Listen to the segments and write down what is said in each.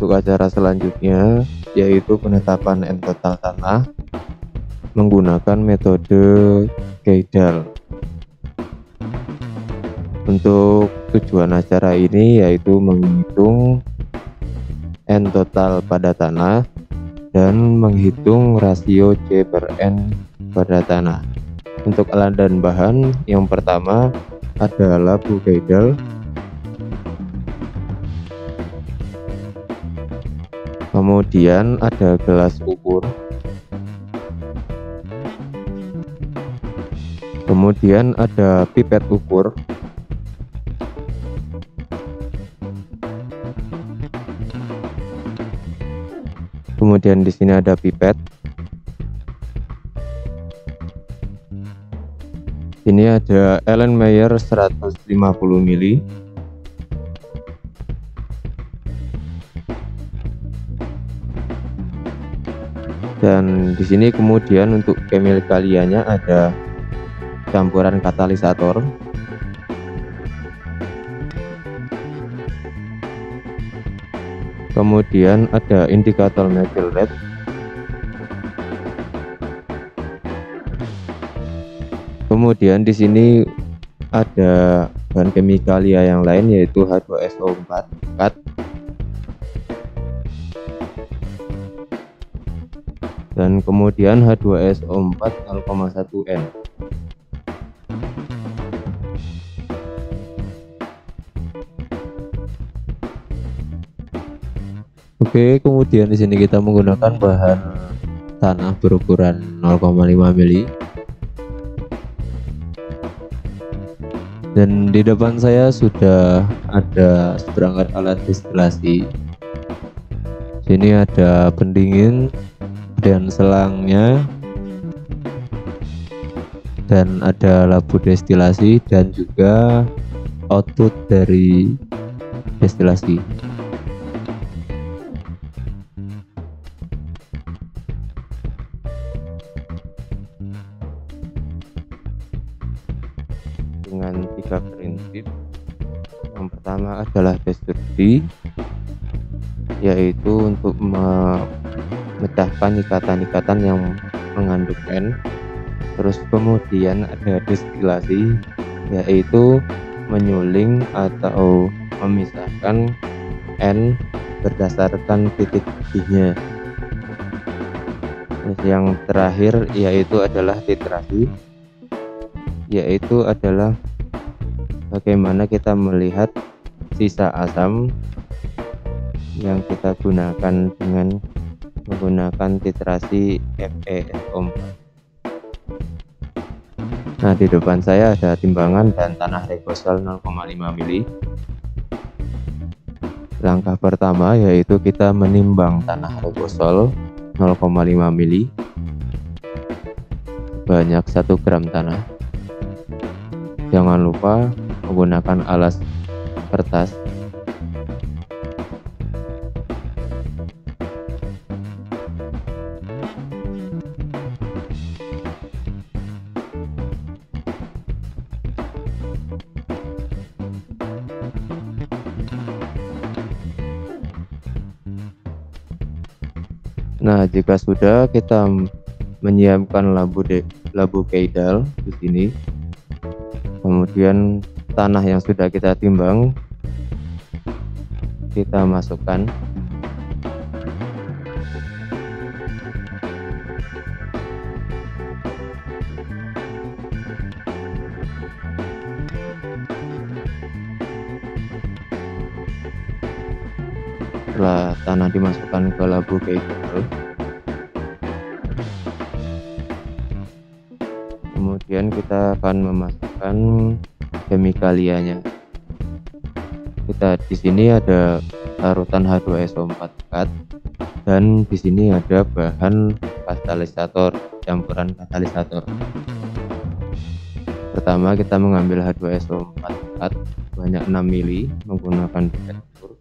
untuk acara selanjutnya, yaitu penetapan N total tanah menggunakan metode Keidal. Untuk tujuan acara ini yaitu menghitung N total pada tanah dan menghitung rasio C/N pada tanah. Untuk alat dan bahan, yang pertama ada labu Keidal, kemudian ada gelas ukur, kemudian ada pipet ukur, kemudian di sini ada pipet. Ini ada Erlenmeyer 150 ml. Dan di sini kemudian untuk kemikaliannya ada campuran katalisator, kemudian ada indikator methyl red, kemudian di sini ada bahan kimia yang lain yaitu H2SO4 kat, dan kemudian H2SO4 0,1N. Oke, kemudian di sini kita menggunakan bahan tanah berukuran 0,5 mili. Dan di depan saya sudah ada seperangkat alat destilasi. Sini ada pendingin dan selangnya, dan ada labu destilasi dan juga output dari destilasi. Dengan 3 prinsip. Yang pertama adalah destruksi, yaitu untuk memecahkan ikatan-ikatan yang mengandung N. Terus kemudian ada destilasi, yaitu menyuling atau memisahkan N berdasarkan titik D-nya. Terus yang terakhir yaitu adalah titrasi, yaitu adalah bagaimana kita melihat sisa asam yang kita gunakan dengan menggunakan titrasi FeSO4. Nah, di depan saya ada timbangan dan tanah regosol 0,5 mili. Langkah pertama yaitu kita menimbang tanah regosol 0,5 mili sebanyak 1 gram tanah. Jangan lupa menggunakan alas kertas. Nah, jika sudah, kita menyiapkan labu Keidal di sini. Kemudian tanah yang sudah kita timbang kita masukkan. Setelah tanah dimasukkan ke labu Keidal, kemudian kita akan memasukkan kemikalianya. Kita di sini ada larutan H2SO4 kat, dan di sini ada bahan katalisator, campuran katalisator. Pertama kita mengambil H2SO4 kat banyak 6 mili menggunakan pipet ukur.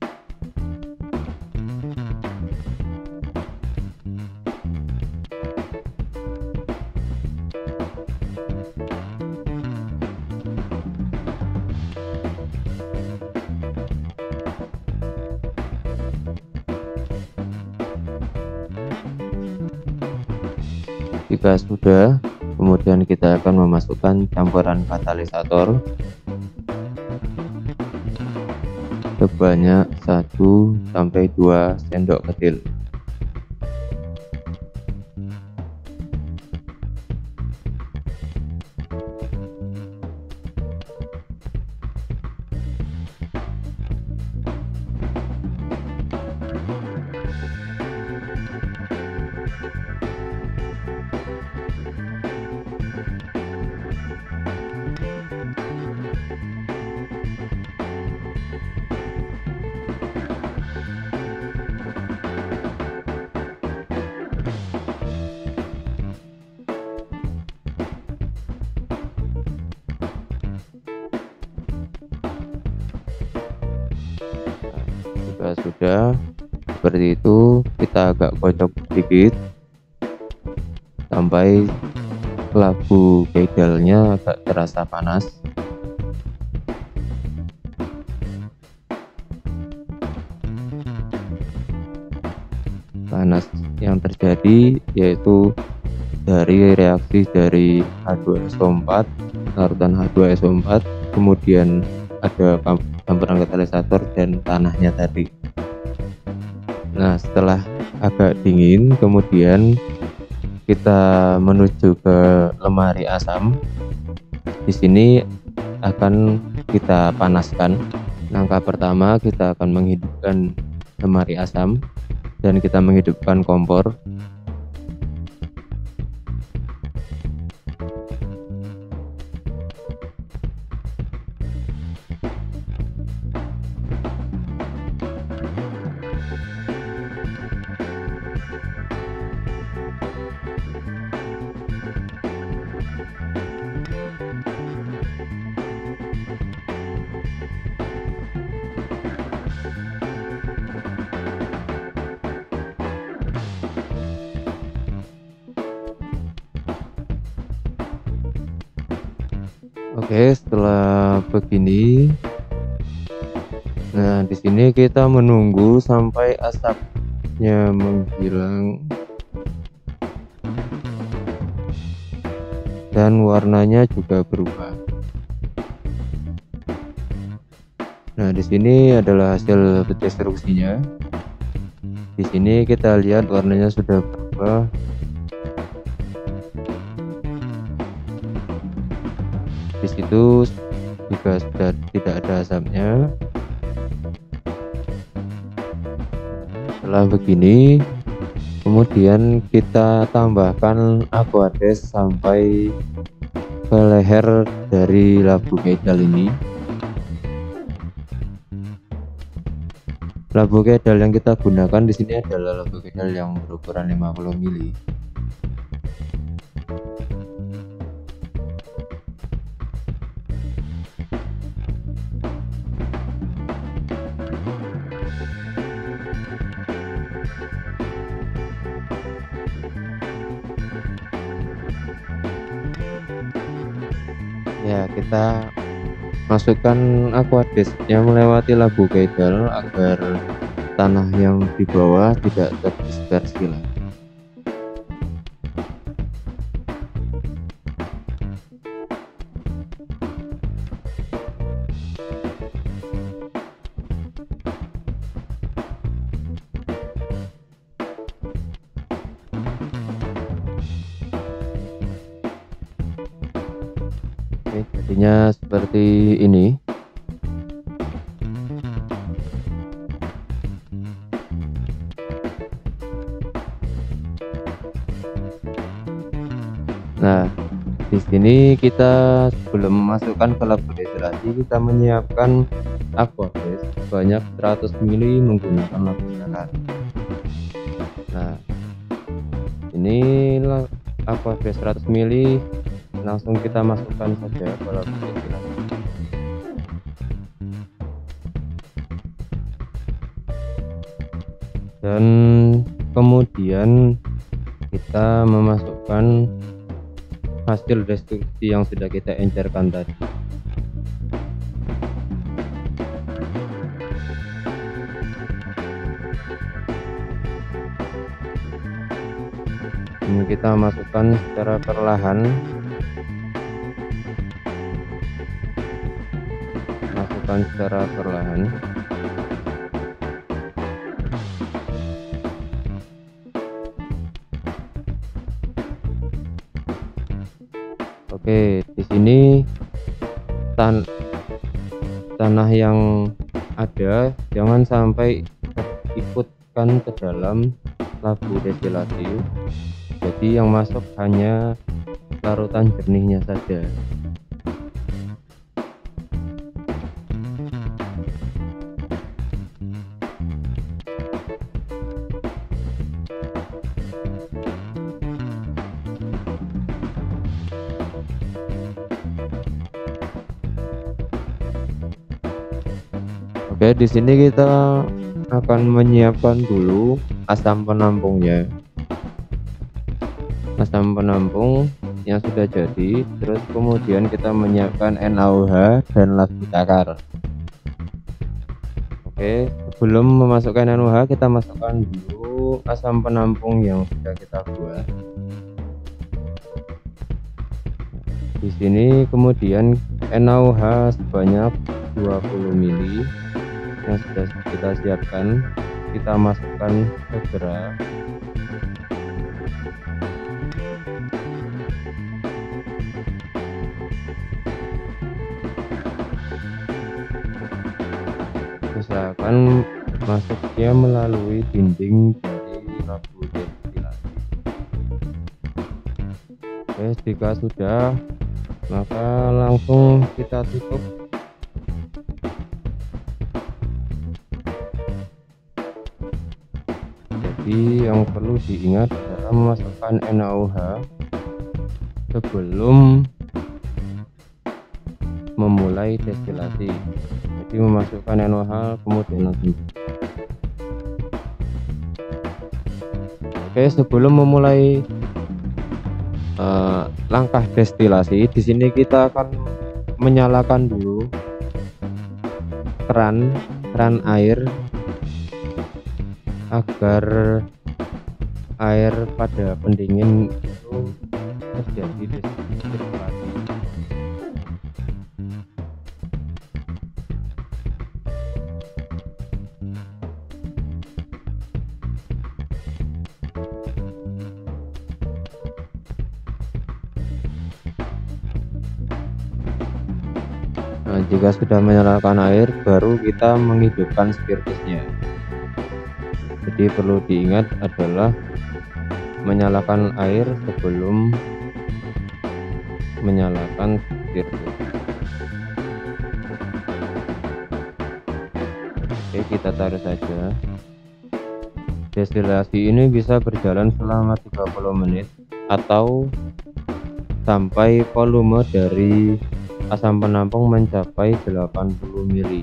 Jika sudah, kemudian kita akan memasukkan campuran katalisator sebanyak 1-2 sendok kecil. Jika sudah seperti itu, kita agak kocok sedikit sampai labu kedelnya agak terasa panas. Panas yang terjadi yaitu dari reaksi dari H2SO4, larutan H2SO4, kemudian ada campuran katalisator dan tanahnya tadi. Nah, setelah agak dingin, kemudian kita menuju ke lemari asam. Di sini akan kita panaskan. Langkah pertama, kita akan menghidupkan lemari asam dan kita menghidupkan kompor. Oke, setelah begini, nah di sini kita menunggu sampai asapnya menghilang dan warnanya juga berubah. Nah, di sini adalah hasil destruksinya. Di sini kita lihat warnanya sudah berubah. Di situ juga sudah tidak ada asapnya. Setelah begini, kemudian kita tambahkan aquades sampai ke leher dari labu kedel ini. Labu kedel yang kita gunakan di sini adalah labu kedel yang berukuran 50 mili. Ya, kita masukkan aquades yang melewati labu kedel agar tanah yang di bawah tidak terdispersi lagi. Oke, jadinya seperti ini. Nah, di sini kita sebelum memasukkan ke labu dehidrasi, kita menyiapkan aquades sebanyak 100 mili menggunakan labu jalan. Nah, inilah aquades 100 mili, langsung kita masukkan saja ke labu dehidrasi. Dan kemudian kita memasukkan hasil destruksi yang sudah kita encerkan tadi. Ini kita masukkan secara perlahan, Oke, di sini tanah yang ada jangan sampai ikutkan ke dalam labu destilasi. Jadi yang masuk hanya larutan jernihnya saja. Oke, di sini kita akan menyiapkan dulu asam penampungnya. Asam penampung yang sudah jadi, terus kemudian kita menyiapkan NaOH dan labu takar. Oke, sebelum memasukkan NaOH kita masukkan dulu asam penampung yang sudah kita buat. Di sini kemudian NaOH sebanyak 20 ml yang sudah kita siapkan, kita masukkan segera. Usahakan masuknya melalui dinding dari labu destilasi. Oke, jika sudah, maka langsung kita tutup. Jadi yang perlu diingat adalah memasukkan NaOH sebelum memulai destilasi. Jadi memasukkan NaOH kemudian langsung. Oke, sebelum memulai langkah destilasi, di sini kita akan menyalakan dulu keran air agar air pada pendingin itu terjadi destilasi. Nah, jika sudah menyalakan air, baru kita menghidupkan spiritusnya. Jadi perlu diingat adalah menyalakan air sebelum menyalakan spiritus. Oke, kita taruh saja. Destilasi ini bisa berjalan selama 30 menit atau sampai volume dari asam penampung mencapai 80 ml.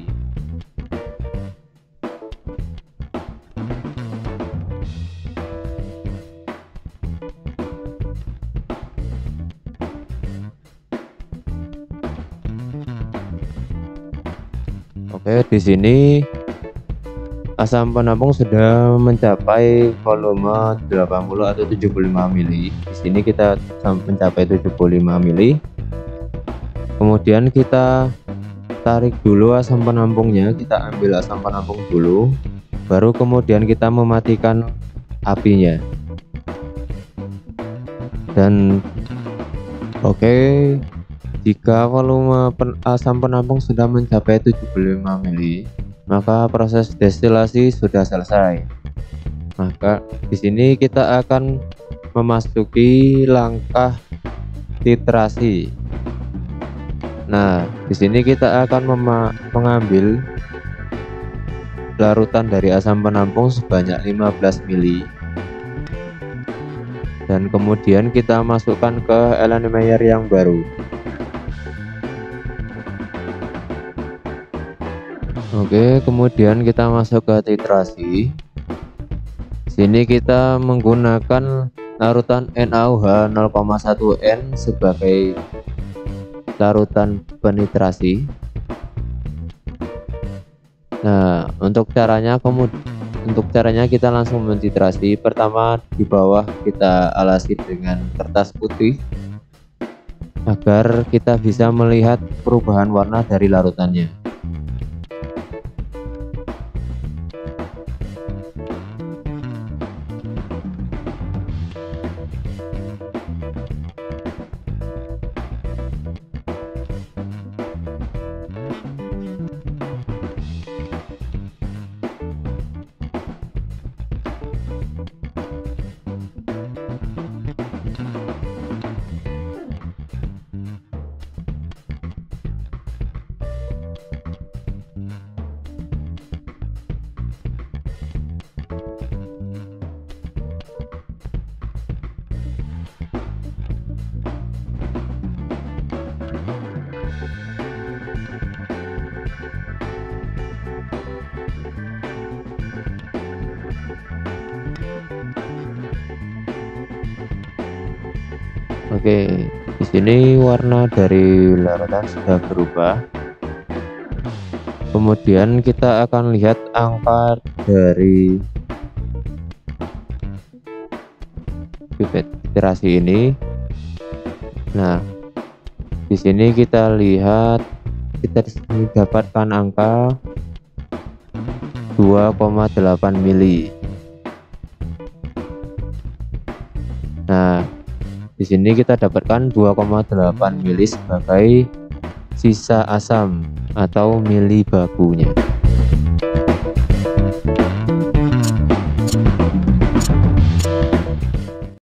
Oke, di sini asam penampung sudah mencapai volume 80 atau 75 ml. Di sini kita mencapai 75 ml. Kemudian kita tarik dulu asam penampungnya, kita ambil asam penampung dulu, baru kemudian kita mematikan apinya. Dan oke, jika volume asam penampung sudah mencapai 75 ml, maka proses destilasi sudah selesai. Maka di sini kita akan memasuki langkah titrasi. Nah, di sini kita akan mengambil larutan dari asam penampung sebanyak 15 ml. Dan kemudian kita masukkan ke Erlenmeyer yang baru. Oke, kemudian kita masuk ke titrasi. Sini kita menggunakan larutan NaOH 0,1 N sebagai larutan penitrasi. Nah, untuk caranya Untuk caranya kita langsung mensitrasi. Pertama, di bawah kita alasi dengan kertas putih agar kita bisa melihat perubahan warna dari larutannya. Oke, di sini warna dari larutan sudah berubah. Kemudian kita akan lihat angka dari pipet iterasi ini. Nah, di sini kita lihat kita dapatkan angka 2,8 mili. Nah, di sini kita dapatkan 2,8 mili sebagai sisa asam atau mili bakunya.